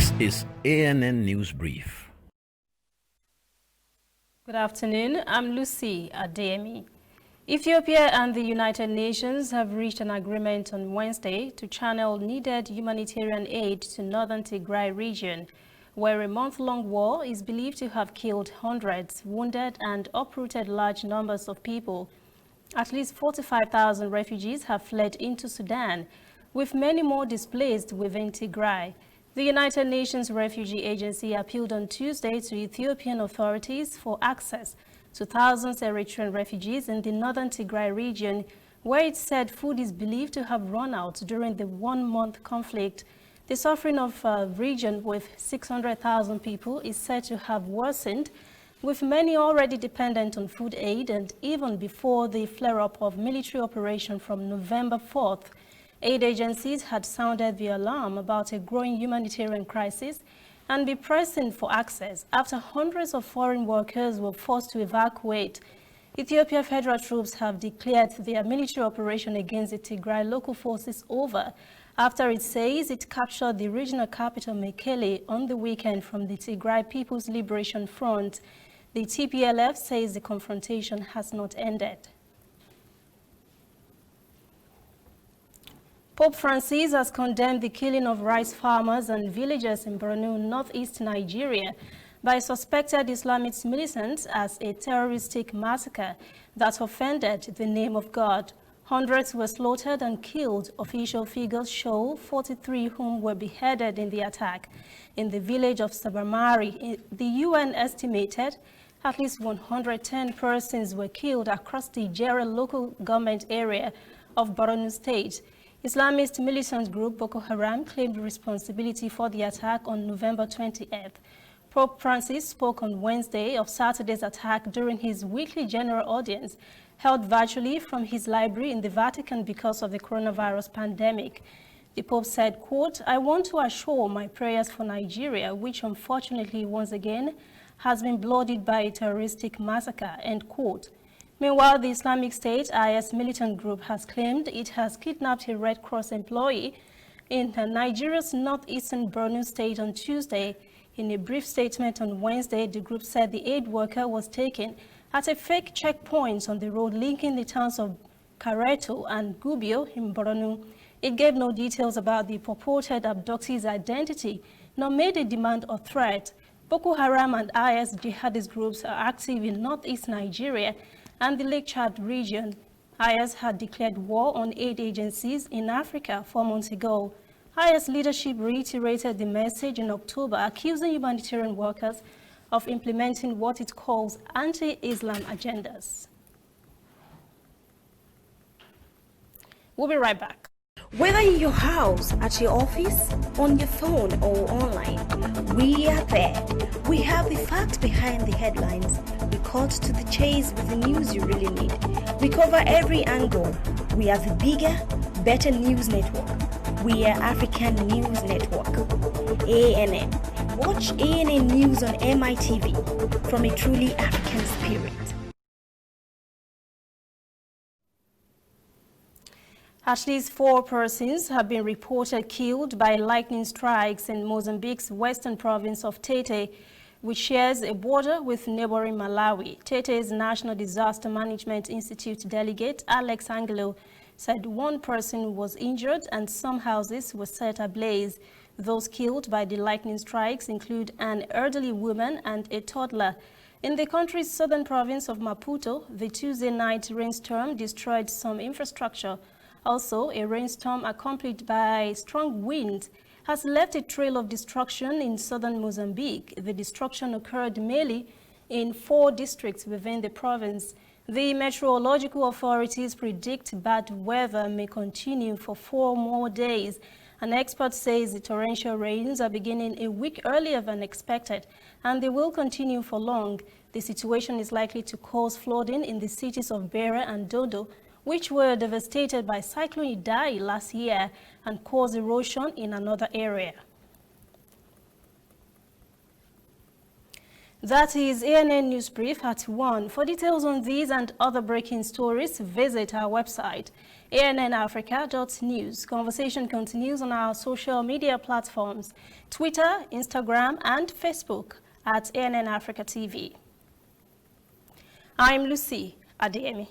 This is ANN News Brief. Good afternoon. I'm Lucy Adeyemi. Ethiopia and the United Nations have reached an agreement on Wednesday to channel needed humanitarian aid to northern Tigray region, where a month-long war is believed to have killed hundreds, wounded and uprooted large numbers of people. At least 45,000 refugees have fled into Sudan, with many more displaced within Tigray. The United Nations Refugee Agency appealed on Tuesday to Ethiopian authorities for access to thousands of Eritrean refugees in the northern Tigray region, where it said food is believed to have run out during the one-month conflict. The suffering of a region with 600,000 people is said to have worsened, with many already dependent on food aid, and even before the flare-up of military operation from November 4th. Aid agencies had sounded the alarm about a growing humanitarian crisis and be pressing for access after hundreds of foreign workers were forced to evacuate. Ethiopia federal troops have declared their military operation against the Tigray local forces over after it says it captured the regional capital Mekele on the weekend from the Tigray People's Liberation Front. The TPLF says the confrontation has not ended. Pope Francis has condemned the killing of rice farmers and villagers in Borno, northeast Nigeria, by suspected Islamist militants as a terroristic massacre that offended the name of God. Hundreds were slaughtered and killed. Official figures show 43 whom were beheaded in the attack in the village of Sabamari. The UN estimated at least 110 persons were killed across the Jere local government area of Borno State. Islamist militant group Boko Haram claimed responsibility for the attack on November 28th. Pope Francis spoke on Wednesday of Saturday's attack during his weekly general audience, held virtually from his library in the Vatican because of the coronavirus pandemic. The Pope said, quote, "I want to assure my prayers for Nigeria, which unfortunately once again has been bloodied by a terroristic massacre," end quote. Meanwhile, the Islamic State IS militant group has claimed it has kidnapped a Red Cross employee in Nigeria's northeastern Borno State on Tuesday. In a brief statement on Wednesday, the group said the aid worker was taken at a fake checkpoint on the road linking the towns of Kareto and Gubio in Borno. It gave no details about the purported abductee's identity, nor made a demand or threat. Boko Haram and IS jihadist groups are active in northeast Nigeria and the Lake Chad region. IS had declared war on aid agencies in Africa 4 months ago. IS leadership reiterated the message in October, accusing humanitarian workers of implementing what it calls anti-Islam agendas. We'll be right back. Whether in your house, at your office, on your phone or online, we are there. We have the facts behind the headlines. We cut to the chase with the news you really need. We cover every angle. We are the bigger, better news network. We are African News Network. ANN. Watch ANN News on MITV from a truly African spirit. At least 4 persons have been reported killed by lightning strikes in Mozambique's western province of Tete, which shares a border with neighboring Malawi. Tete's National Disaster Management Institute delegate Alex Angelo said 1 person was injured and some houses were set ablaze. Those killed by the lightning strikes include an elderly woman and a toddler. In the country's southern province of Maputo, the Tuesday night rainstorm destroyed some infrastructure. Also, a rainstorm accompanied by strong winds has left a trail of destruction in southern Mozambique. The destruction occurred mainly in 4 districts within the province. The meteorological authorities predict bad weather may continue for 4 more days. An expert says the torrential rains are beginning a week earlier than expected, and they will continue for long. The situation is likely to cause flooding in the cities of Beira and Dodo, which were devastated by Cyclone Idai last year and caused erosion in another area. That is ANN News Brief at 1. For details on these and other breaking stories, visit our website, annafrica.news. Conversation continues on our social media platforms, Twitter, Instagram, and Facebook at ANN Africa TV. I'm Lucy Adeyemi.